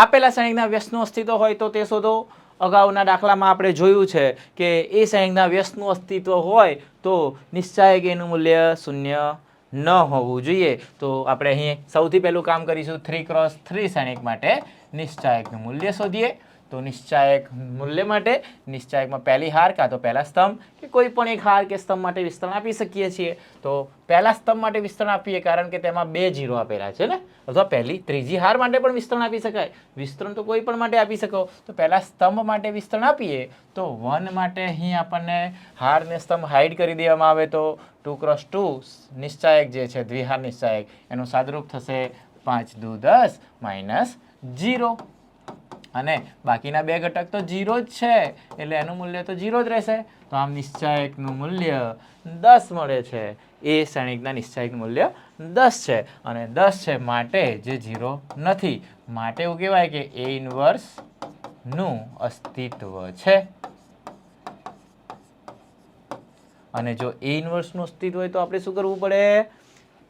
આપેલા શ્રેણીકના વ્યસ્તનું અસ્તિત્વ હોય તો તે શોધો। અગાઉના દાખલામાં આપણે જોયું છે કે એ શ્રેણીકના વ્યસ્તનું અસ્તિત્વ હોય તો નિશ્ચાયક એનું મૂલ્ય 0 ન હોવું જોઈએ। તો આપણે અહીં સૌથી પહેલું કામ કરીશું 3x3 શ્રેણીક માટે નિશ્ચાયકનું મૂલ્ય શોધીએ। તો નિશ્ચાયક મૂલ્ય માટે નિશ્ચાયકમાં પહેલી હાર કાં તો પહેલા સ્તંભ કે કોઈ પણ એક હાર કે સ્તંભ માટે વિસ્તરણ આપી શકીએ છીએ। તો પહેલા સ્તંભ માટે વિસ્તરણ આપીએ કારણ કે તેમાં 2 0 આપેલા છે ને, અથવા પહેલી ત્રીજી હાર માટે પણ વિસ્તરણ આપી શકાય। વિસ્તરણ તો કોઈ પણ માટે આપી શકો। તો પહેલા સ્તંભ માટે વિસ્તરણ આપીએ તો 1 માટે અહીં આપણને હારને સ્તંભ હાઈડ કરી દેવામાં આવે તો 2x2 નિશ્ચાયક જે છે દ્વિહાર નિશ્ચાયક એનું સાદરૂપ થશે 5 દુ 10 માઇનસ 0 અને બાકીના બે ઘટક તો 0 જ છે એટલે એનું મૂલ્ય તો 0 જ રહેશે। તો આમ નિશ્ચાયકનું મૂલ્ય 10 મળે છે। એ શ્રેણીકના નિશ્ચાયકનું મૂલ્ય 10 છે અને 10 છે માટે જે 0 નથી માટે એવું કહેવાય કે A ઇન્વર્સનું અસ્તિત્વ છે। અને જો A ઇન્વર્સનું અસ્તિત્વ હોય તો આપણે શું કરવું પડે?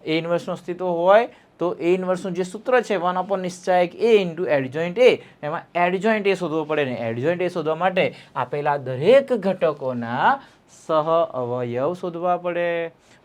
A ઇન્વર્સનું અસ્તિત્વ હોય તો A ઇન્વર્સનું જે સૂત્ર છે 1 નિશ્ચાયક A ઇન્ટુ એડજોઇન્ટ A, એમાં એડજોઇન્ટ A શોધવો પડે ને એડજોઇન્ટ A શોધવા માટે આપેલા દરેક ઘટકોના સહ અવયવ શોધવા પડે।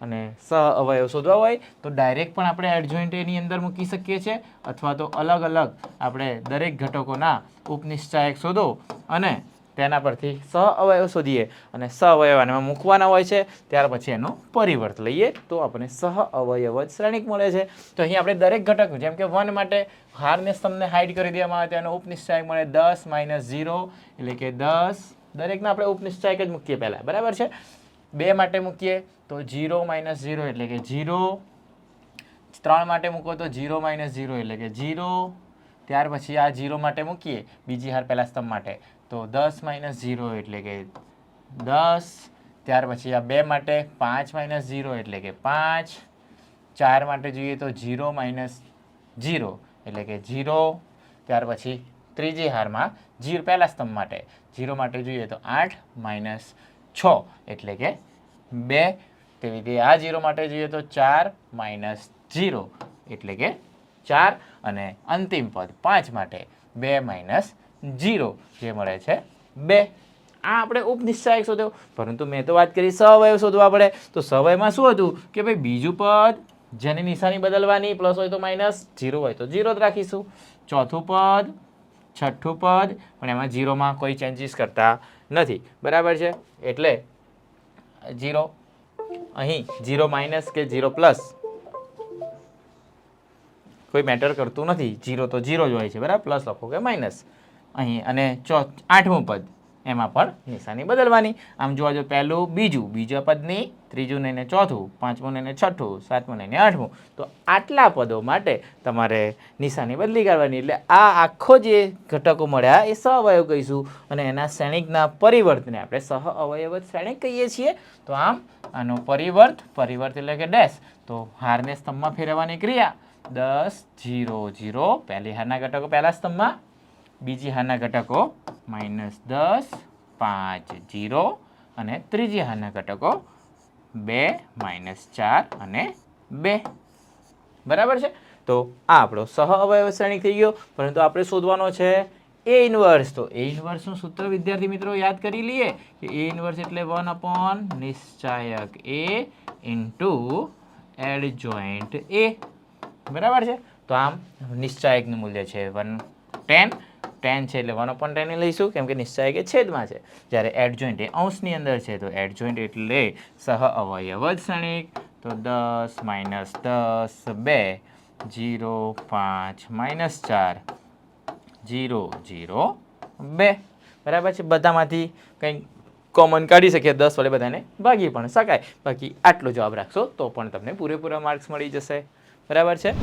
અને સહ અવયવ શોધવા હોય તો ડાયરેક્ટ પણ આપણે એડજોઇન્ટ A ની અંદર મૂકી શકીએ છીએ અથવા તો અલગ અલગ આપણે દરેક ઘટકોના ઉપનિશ્ચાયક શોધો અને તેના પરથી સહ અવયવ શોધીએ અને સહ અવયવ આમાં મૂકવાના હોય છે ત્યાર પછી એનો પરિવર્ત લઈએ તો આપણને સહ અવયવ જ શ્રેણીક મળે છે। તો અહીં આપણે દરેક ઘટક જેમ કે 1 માટે હારને સ્તંભને હાઈડ કરી દેવામાં આવે તેનો ઉપનિશ્ચાયક મળે 10 માઇનસ 0 એટલે કે 10 દરેકના આપણે ઉપનિશ્ચાયક જ મૂકીએ પહેલાં, બરાબર છે। 2 માટે મૂકીએ તો 0 માઇનસ 0 એટલે કે 0, 3 માટે મૂકો તો 0 માઇનસ 0 એટલે કે 0, ત્યાર પછી આ 0 માટે મૂકીએ બીજી હાર પહેલા સ્તંભ માટે તો 10 માઇનસ 0 એટલે કે 10, ત્યાર પછી આ 2 માટે 5 માઇનસ 0 એટલે કે 5, 4 માટે જોઈએ તો 0 માઇનસ 0 એટલે કે 0, ત્યાર પછી ત્રીજી હારમાં 0 પહેલા સ્તંભ માટે 0 માટે જોઈએ તો 8 માઇનસ 6 એટલે કે 2, તેવી રીતે આ 0 માટે જોઈએ તો 4 માઇનસ 0 એટલે કે 4 અને અંતિમ પદ 5 માટે 2 માઇનસ 0 જે મળે છે 2। આ આપણે ઉપનિશ્ચાયક શોધ્યો, પરંતુ મેં તો વાત કરી સહઅવયવ શોધવા પડે। તો સહઅવયવમાં શું હતું કે ભાઈ બીજું પદ જેની નિશાની બદલવાની પ્લસ હોય તો માઇનસ, 0 હોય તો 0 જ રાખીશું। ચોથું પદ, છઠ્ઠું પદ પણ એમાં 0માં કોઈ ચેન્જીસ કરતા નથી, બરાબર છે। એટલે 0 અહીં 0 માઇનસ કે 0 પ્લસ કોઈ મેટર કરતું નથી, 0 તો 0 જ હોય છે, બરાબર, પ્લસ લખો કે માઇનસ અહીં। અને 8મું પદ એમાં પણ નિશાની બદલવાની। આમ જોવા જો પહેલું બીજા પદની ત્રીજું ને ચોથું, પાંચમું ને છઠ્ઠું, સાતમું ને આઠમું, તો આટલા પદો માટે તમારે નિશાની બદલી કાઢવાની। એટલે આ આખો જે ઘટકો મળ્યા એ સહઅવયવ કહીશું અને એના શ્રેણીકના પરિવર્તને આપણે સહ અવયવ શ્રેણીક કહીએ છીએ। તો આમ આનો પરિવર્ત એટલે કે ડેશ, તો હારને સ્તંભમાં ફેરવવાની ક્રિયા 10 0 0 પહેલી હારના ઘટકો પહેલા સ્તંભમાં, બીજી હારના ઘટકો -10 5 0 અને ત્રીજી હારના ઘટકો 2 -4 અને 2, બરાબર છે। તો આ આપણો સહ અવયવ શ્રેણીક થઈ ગયો, પરંતુ આપણે શોધવાનો છે A ઇન્વર્સ। તો A ઇન્વર્સનું સૂત્ર વિદ્યાર્થી મિત્રો યાદ કરી લઈએ કે A ઇન્વર્સ એટલે 1 નિશ્ચાયક A ઇન્ટુ એડજોઇન્ટ A, બરાબર છે। તો આમ નિશ્ચાયકનું મૂલ્ય છે 10 છે એટલે 1/10 લઈશું કેમ કે નિશ્ચાયક એ છેદમાં છે, જ્યારે એડજોઇન્ટ એ અંશની અંદર છે તો એડજોઇન્ટ એટલે સહ અવયવ જ શ્રેણીક। તો 10 માઇનસ 10 2 0 5 -4 0 0 2, બરાબર છે। બધામાંથી કંઈ કોમન કાઢી શકીએ, 10 વડે બધાને ભાગી પણ શકાય, બાકી આટલો જવાબ રાખશો તો પણ તમને પૂરેપૂરા માર્ક્સ મળી જશે, બરાબર છે।